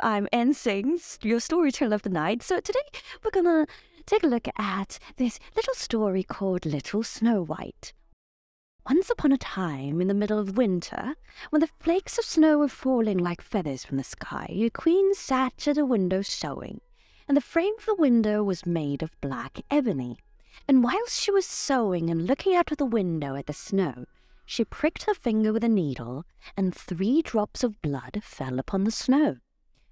I'm Ennsings, your storyteller of the night. So today we're gonna take a look at this little story called Little Snow White. Once upon a time, in the middle of winter, when the flakes of snow were falling like feathers from the sky, a queen sat at a window sewing, and the frame of the window was made of black ebony. And whilst she was sewing and looking out of the window at the snow, she pricked her finger with a needle, and 3 drops of blood fell upon the snow.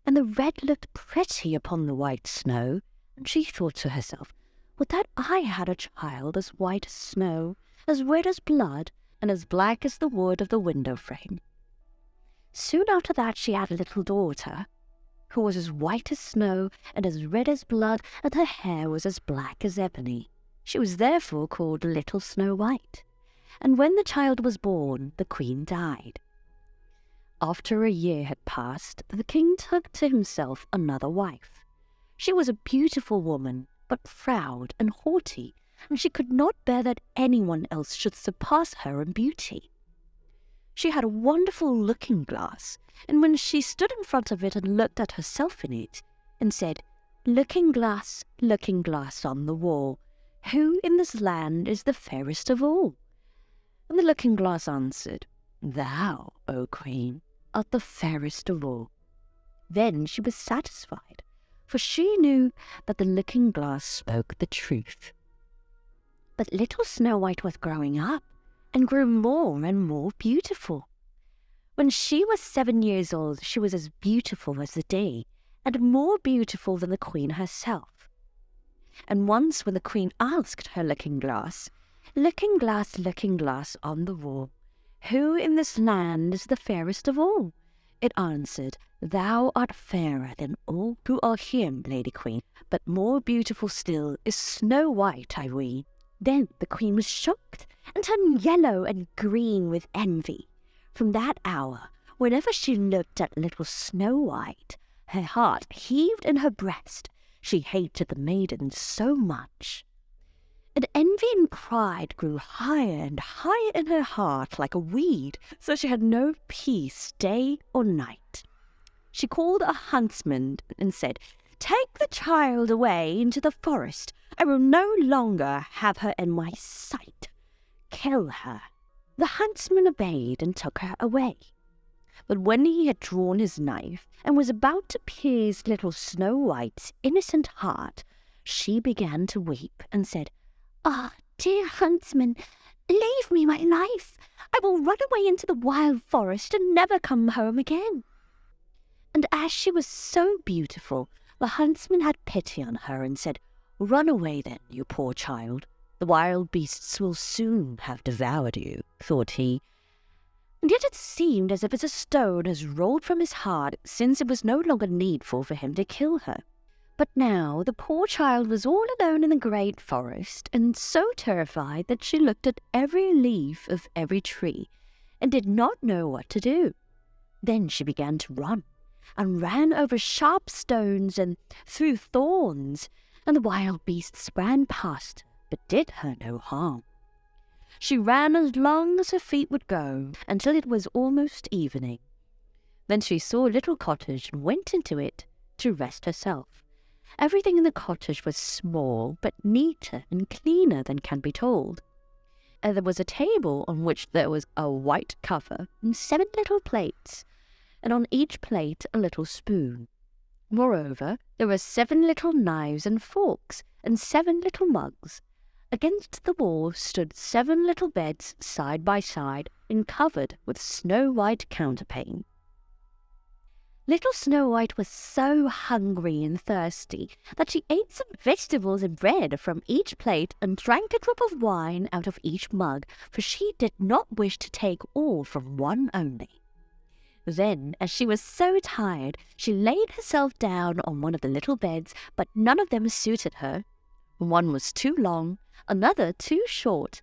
And the red looked pretty upon the white snow, and she thought to herself, would that I had a child as white as snow, as red as blood, and as black as the wood of the window frame. Soon after that she had a little daughter, who was as white as snow, and as red as blood, and her hair was as black as ebony. She was therefore called Little Snow White. And when the child was born, the queen died. After a year had passed, the king took to himself another wife. She was a beautiful woman, but proud and haughty, and she could not bear that anyone else should surpass her in beauty. She had a wonderful looking-glass, and when she stood in front of it and looked at herself in it, and said, looking-glass on the wall, who in this land is the fairest of all? And the looking-glass answered, Thou, O Queen, art the fairest of all. Then she was satisfied, for she knew that the looking-glass spoke the truth. But little Snow White was growing up, and grew more and more beautiful. When she was 7 years old, she was as beautiful as the day, and more beautiful than the queen herself. And once when the queen asked her looking-glass on the wall, who in this land is the fairest of all? It answered, Thou art fairer than all who are here, Lady Queen, but more beautiful still is Snow White, I ween. Then the queen was shocked, and turned yellow and green with envy. From that hour, whenever she looked at little Snow White, her heart heaved in her breast. She hated the maiden so much. And envy and pride grew higher and higher in her heart like a weed, so she had no peace day or night. She called a huntsman and said, Take the child away into the forest. I will no longer have her in my sight. Kill her. The huntsman obeyed and took her away. But when he had drawn his knife and was about to pierce little Snow White's innocent heart, she began to weep and said, Ah, dear huntsman, leave me my knife. I will run away into the wild forest and never come home again. And as she was so beautiful, the huntsman had pity on her and said, Run away then, you poor child. The wild beasts will soon have devoured you, thought he. And yet it seemed as if a stone has rolled from his heart, since it was no longer needful for him to kill her. But now the poor child was all alone in the great forest, and so terrified that she looked at every leaf of every tree, and did not know what to do. Then she began to run, and ran over sharp stones and through thorns, and the wild beasts ran past, but did her no harm. She ran as long as her feet would go, until it was almost evening. Then she saw a little cottage and went into it to rest herself. Everything in the cottage was small, but neater and cleaner than can be told. And there was a table on which there was a white cover and 7 little plates, and on each plate a little spoon. Moreover, there were 7 little knives and forks, and 7 little mugs. Against the wall stood 7 little beds side by side, and covered with snow-white counterpane. Little Snow White was so hungry and thirsty that she ate some vegetables and bread from each plate and drank a drop of wine out of each mug, for she did not wish to take all from one only. Then, as she was so tired, she laid herself down on one of the little beds, but none of them suited her. One was too long, another too short,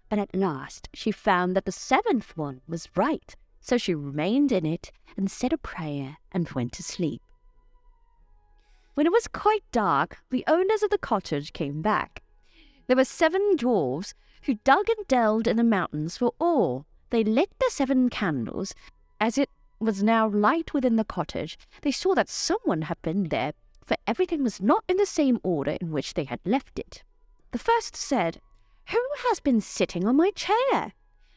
but at last she found that the 7th one was right, so she remained in it and said a prayer and went to sleep. When it was quite dark, the owners of the cottage came back. There were 7 dwarfs who dug and delved in the mountains for ore. They lit the 7 candles, as it was now light within the cottage, they saw that someone had been there, for everything was not in the same order in which they had left it. The first said, "Who has been sitting on my chair?"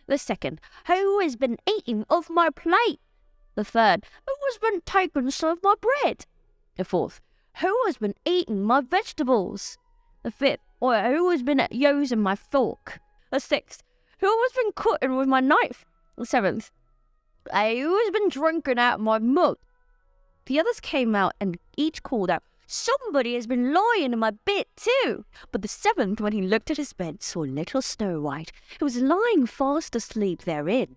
The second, "Who has been eating off my plate?" The third, "Who has been taking some of my bread?" The fourth, "Who has been eating my vegetables?" The fifth, "Who has been using my fork?" The sixth, "Who has been cutting with my knife?" The seventh, "Who has been drinking out of my mug?" The others came out and each called out, "Somebody has been lying in my bed too." But the seventh, when he looked at his bed, saw little Snow White, who was lying fast asleep therein.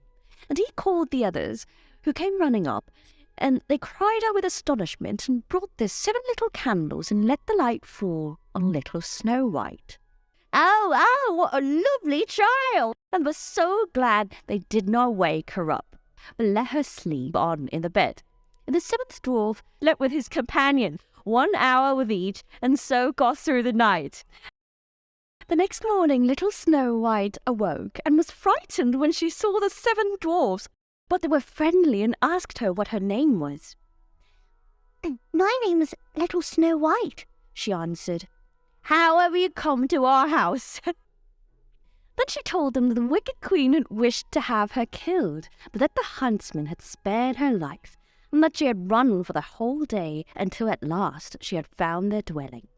And he called the others, who came running up, and they cried out with astonishment, and brought their 7 little candles, and let the light fall on little Snow White. "Oh, what a lovely child!" and were so glad they did not wake her up, but let her sleep on in the bed. And the 7th dwarf slept with his companion, 1 hour with each, and so got through the night. The next morning little Snow White awoke, and was frightened when she saw the 7 dwarfs, but they were friendly and asked her what her name was. "My name is Little Snow White," she answered. "How have you come to our house?" Then she told them that the wicked queen had wished to have her killed, but that the huntsman had spared her life, and that she had run for the whole day until at last she had found their dwelling.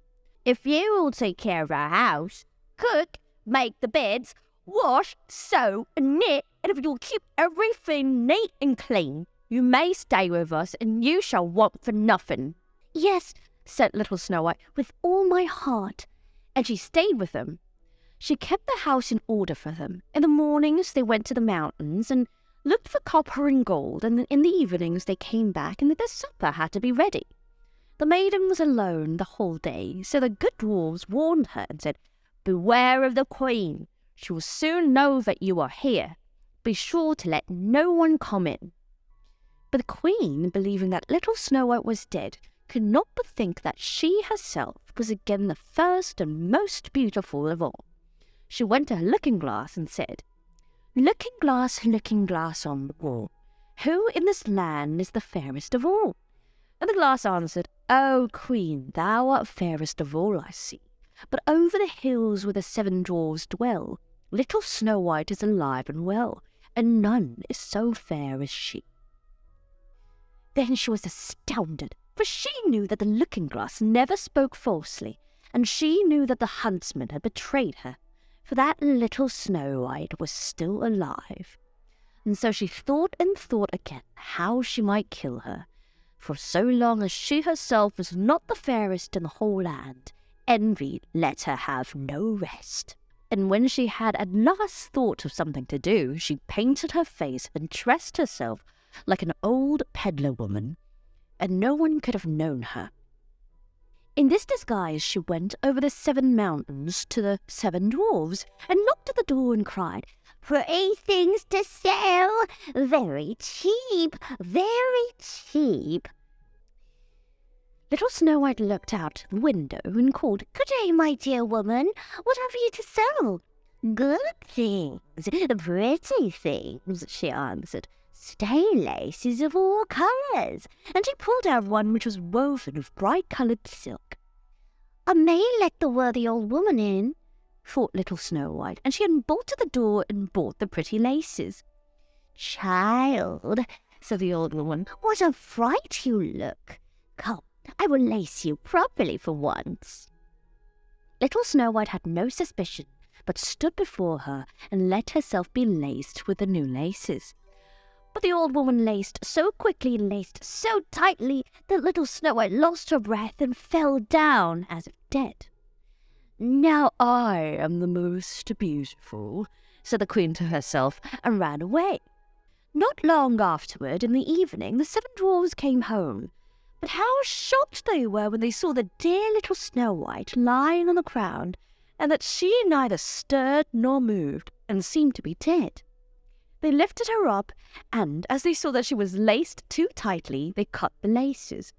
"If you will take care of our house, cook, make the beds, wash, sew, and knit, and if you'll keep everything neat and clean, you may stay with us, and you shall want for nothing." "Yes," said little Snow White, "with all my heart." And she stayed with them. She kept the house in order for them. In the mornings they went to the mountains and looked for copper and gold, and in the evenings they came back, and their supper had to be ready. The maiden was alone the whole day, so the good dwarfs warned her and said, "Beware of the queen. She will soon know that you are here. Be sure to let no one come in." But the queen, believing that little Snow White was dead, could not but think that she herself was again the first and most beautiful of all. She went to her looking-glass and said, looking glass on the wall, who in this land is the fairest of all?" And the glass answered, "O queen, thou art fairest of all, I see. But over the hills where the 7 dwarfs dwell, little Snow White is alive and well, and none is so fair as she." Then she was astounded, for she knew that the looking-glass never spoke falsely, and she knew that the huntsman had betrayed her, for that little Snow White was still alive. And so she thought and thought again how she might kill her, for so long as she herself was not the fairest in the whole land, envy let her have no rest. And when she had at last thought of something to do, she painted her face and dressed herself like an old peddler woman, and no one could have known her. In this disguise she went over the 7 mountains to the 7 dwarfs, and knocked at the door and cried, "Pretty things to sell, very cheap, very cheap." Little Snow White looked out the window and called, "Good day, my dear woman, what have you to sell?" "Good things, pretty things," she answered. "Stay laces of all colours," and she pulled out one which was woven of bright-coloured silk. "I may let the worthy old woman in," thought little Snow White, and she unbolted the door and bought the pretty laces. "Child," said the old woman, "what a fright you look! Come, I will lace you properly for once." Little Snow White had no suspicion, but stood before her and let herself be laced with the new laces. But the old woman laced so quickly and laced so tightly that little Snow White lost her breath and fell down as if dead. "Now I am the most beautiful," said the queen to herself, and ran away. Not long afterward, in the evening, the 7 dwarfs came home. But how shocked they were when they saw the dear little Snow White lying on the ground, and that she neither stirred nor moved, and seemed to be dead. They lifted her up, and as they saw that she was laced too tightly, they cut the laces.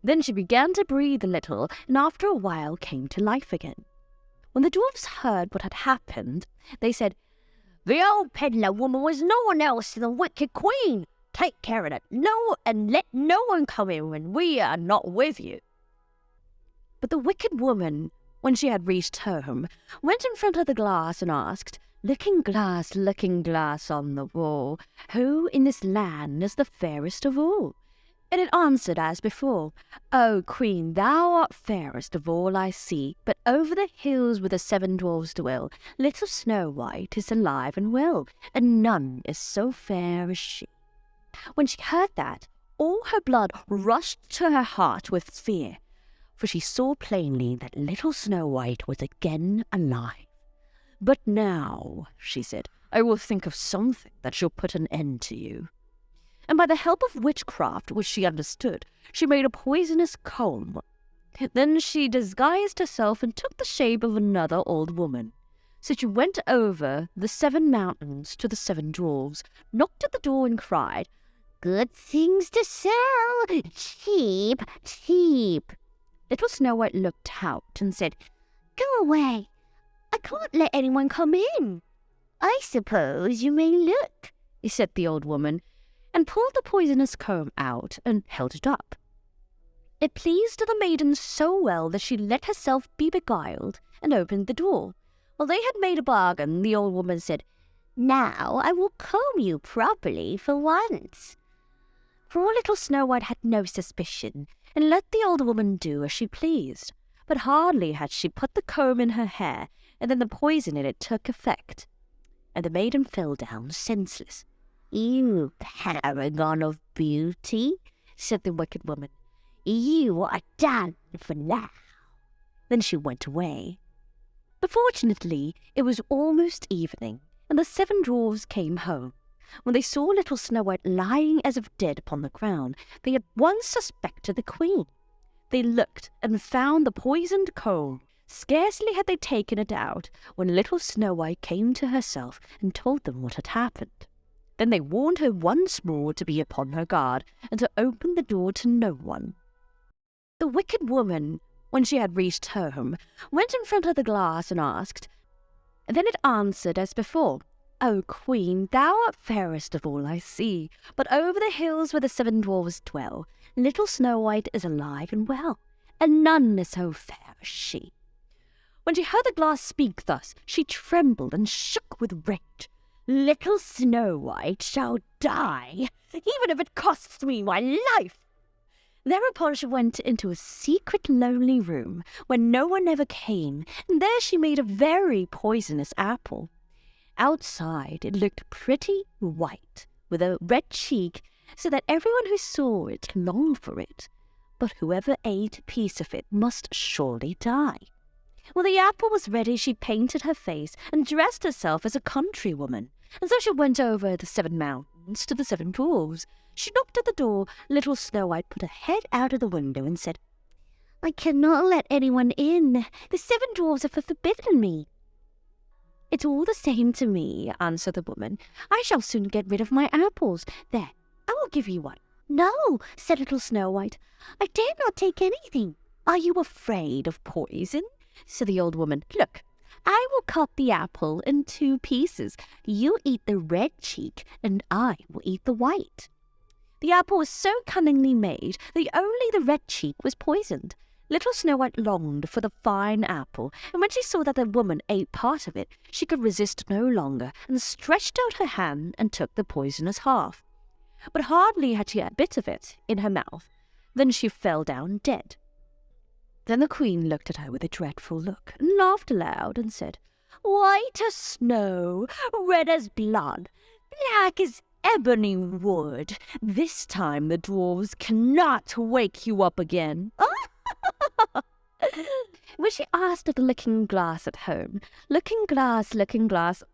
Then she began to breathe a little, and after a while came to life again. When the dwarfs heard what had happened, they said, "The old peddler woman was no one else than the wicked queen. Take care of it. No, and let no one come in when we are not with you." But the wicked woman, when she had reached home, went in front of the glass and asked, looking glass on the wall, "Who in this land is the fairest of all?" And it answered as before, "O Queen, thou art fairest of all I see, but over the hills where the 7 dwarfs dwell, little Snow White is alive and well, and none is so fair as she." When she heard that, all her blood rushed to her heart with fear, for she saw plainly that little Snow White was again alive. "But now," she said, "I will think of something that shall put an end to you." And by the help of witchcraft, which she understood, she made a poisonous comb. Then she disguised herself and took the shape of another old woman. So she went over the 7 mountains to the 7 dwarfs, knocked at the door and cried, "Good things to sell! Cheap, cheap!" Little Snow White looked out and said, "Go away! I can't let anyone come in." "I suppose you may look," said the old woman, and pulled the poisonous comb out and held it up. It pleased the maiden so well that she let herself be beguiled and opened the door. While they had made a bargain, the old woman said, "Now I will comb you properly for once." Poor little Snow White had no suspicion, and let the old woman do as she pleased. But hardly had she put the comb in her hair, and then the poison in it took effect, and the maiden fell down senseless. "You paragon of beauty," said the wicked woman, "you are done for now." Then she went away. But fortunately it was almost evening, and the 7 dwarfs came home. When they saw little Snow White lying as if dead upon the ground, they at once suspected the queen. They looked and found the poisoned comb. Scarcely had they taken it out when little Snow White came to herself and told them what had happened. Then they warned her once more to be upon her guard and to open the door to no one. The wicked woman, when she had reached home, went in front of the glass and asked. Then it answered as before, "O Queen, thou art fairest of all I see, but over the hills where the 7 dwarfs dwell, little Snow White is alive and well, and none is so fair as she." When she heard the glass speak thus, she trembled and shook with rage. "Little Snow White shall die, even if it costs me my life." Thereupon she went into a secret lonely room where no one ever came, and there she made a very poisonous apple. Outside it looked pretty white, with a red cheek, so that everyone who saw it longed for it, but whoever ate a piece of it must surely die. When the apple was ready, she painted her face and dressed herself as a countrywoman, and so she went over the 7 mountains to the 7 dwarfs. She knocked at the door. Little Snow White put her head out of the window and said, "I cannot let anyone in. The 7 dwarfs have forbidden me." "It's all the same to me," answered the woman. "I shall soon get rid of my apples. There, I will give you one." "No," said little Snow White, "I dare not take anything." "Are you afraid of poison?" said the old woman. "Look, I will cut the apple in 2 pieces. You eat the red cheek, and I will eat the white." The apple was so cunningly made that only the red cheek was poisoned. Little Snow White longed for the fine apple, and when she saw that the woman ate part of it, she could resist no longer, and stretched out her hand and took the poisonous half. But hardly had she a bit of it in her mouth, than she fell down dead. Then the queen looked at her with a dreadful look, and laughed aloud, and said, "White as snow, red as blood, black as ebony wood. This time the dwarves cannot wake you up again." When she asked of the looking glass at home, looking glass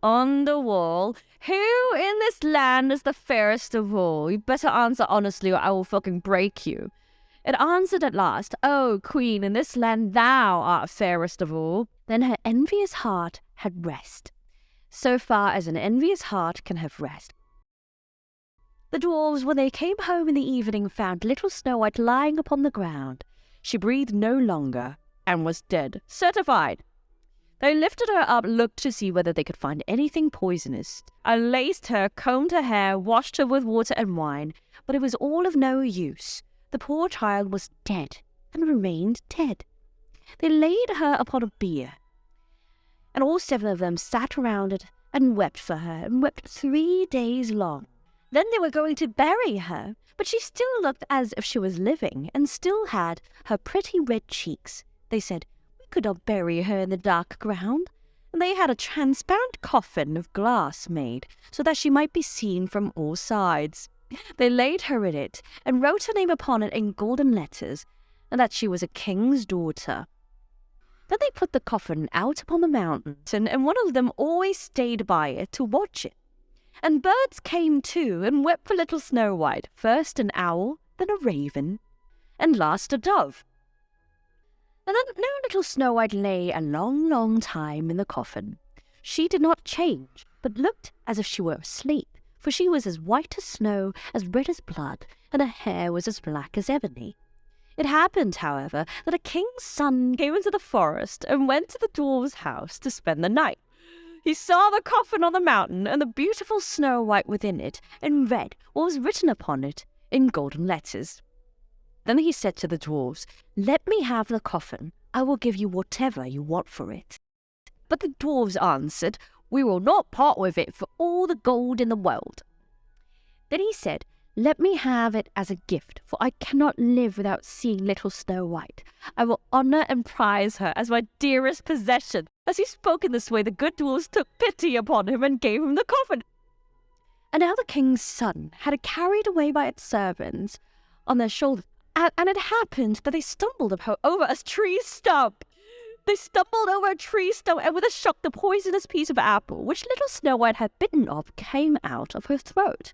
on the wall, "Who in this land is the fairest of all? You better answer honestly or I will fucking break you." It answered at last, "O Queen, in this land thou art fairest of all." Then her envious heart had rest, so far as an envious heart can have rest. The dwarfs, when they came home in the evening, found little Snow White lying upon the ground. She breathed no longer, and was dead, certified. They lifted her up, looked to see whether they could find anything poisonous, unlaced her, combed her hair, washed her with water and wine, but it was all of no use. The poor child was dead, and remained dead. They laid her upon a bier, and all 7 of them sat around it and wept for her, and wept 3 days long. Then they were going to bury her, but she still looked as if she was living, and still had her pretty red cheeks. They said, "We could not bury her in the dark ground." And they had a transparent coffin of glass made, so that she might be seen from all sides. They laid her in it, and wrote her name upon it in golden letters, and that she was a king's daughter. Then they put the coffin out upon the mountain, and one of them always stayed by it to watch it. And birds came too, and wept for little Snow White, first an owl, then a raven, and last a dove. And then now little Snow White lay a long, long time in the coffin. She did not change, but looked as if she were asleep, for she was as white as snow, as red as blood, and her hair was as black as ebony. It happened, however, that a king's son came into the forest and went to the dwarf's house to spend the night. He saw the coffin on the mountain and the beautiful Snow White within it, and read what was written upon it in golden letters. Then he said to the dwarfs, "Let me have the coffin. I will give you whatever you want for it." But the dwarfs answered, "We will not part with it for all the gold in the world." Then he said, "Let me have it as a gift, for I cannot live without seeing little Snow White. I will honour and prize her as my dearest possession." As he spoke in this way, the good dwarfs took pity upon him and gave him the coffin. And now the king's son had it carried away by its servants on their shoulders, and it happened that they stumbled over a tree stump. They stumbled over a tree stump, and with a shock the poisonous piece of apple, which little Snow White had bitten off, came out of her throat.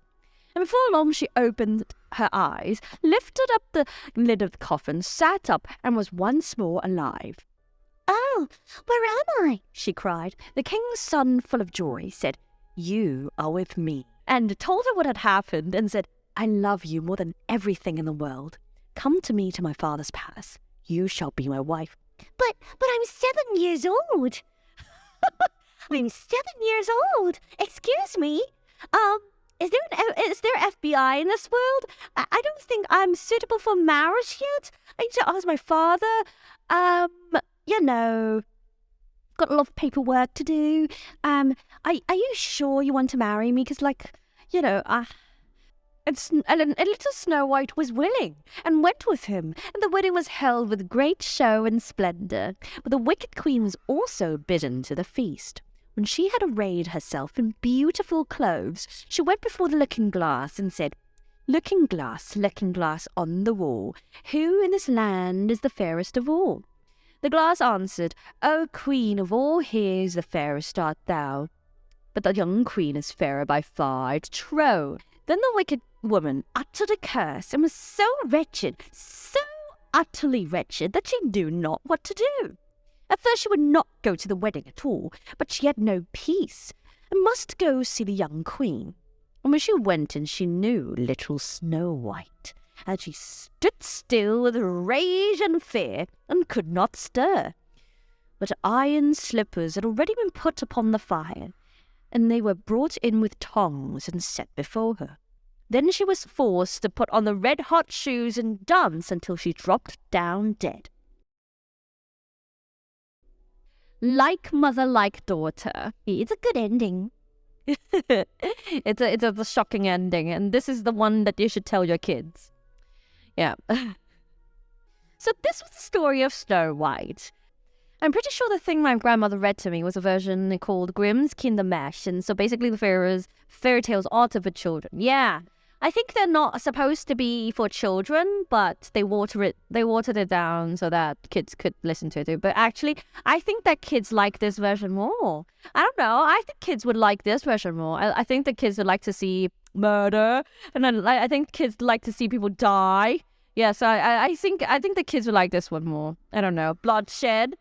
And before long she opened her eyes, lifted up the lid of the coffin, sat up, and was once more alive. "Oh, where am I?" she cried. The king's son, full of joy, said, "You are with me," and told her what had happened, and said, "I love you more than everything in the world. Come to me to my father's palace. You shall be my wife." But I'm 7 years old." "I'm 7 years old. Excuse me. Is there FBI in this world? I don't think I'm suitable for marriage yet. I need to ask my father. Got a lot of paperwork to do. Are you sure you want to marry me? Because, and little Snow White was willing, and went with him, and the wedding was held with great show and splendour. But the wicked queen was also bidden to the feast. When she had arrayed herself in beautiful clothes, she went before the looking-glass and said, looking glass on the wall, who in this land is the fairest of all?" The glass answered, "O queen, of all here's the fairest art thou. But the young queen is fairer by far, it's trow." Then the wicked woman uttered a curse, and was so wretched, so utterly wretched, that she knew not what to do. At first she would not go to the wedding at all, but she had no peace, and must go see the young queen. And when she went in, she knew little Snow White, and she stood still with rage and fear, and could not stir. But iron slippers had already been put upon the fire, and they were brought in with tongs and set before her. Then she was forced to put on the red-hot shoes and dance until she dropped down dead. Like mother, like daughter. It's a good ending. It's a shocking ending, and this is the one that you should tell your kids. Yeah. So this was the story of Snow White. I'm pretty sure the thing my grandmother read to me was a version called Grimm's Kindermärchen, and so basically the fairy tales are for children. Yeah. I think they're not supposed to be for children, but they watered it down so that kids could listen to it. But actually, I think that kids like this version more. I don't know. I think kids would like this version more. I think the kids would like to see murder, and then I think kids like to see people die. Yeah, so I think the kids would like this one more. I don't know. Bloodshed.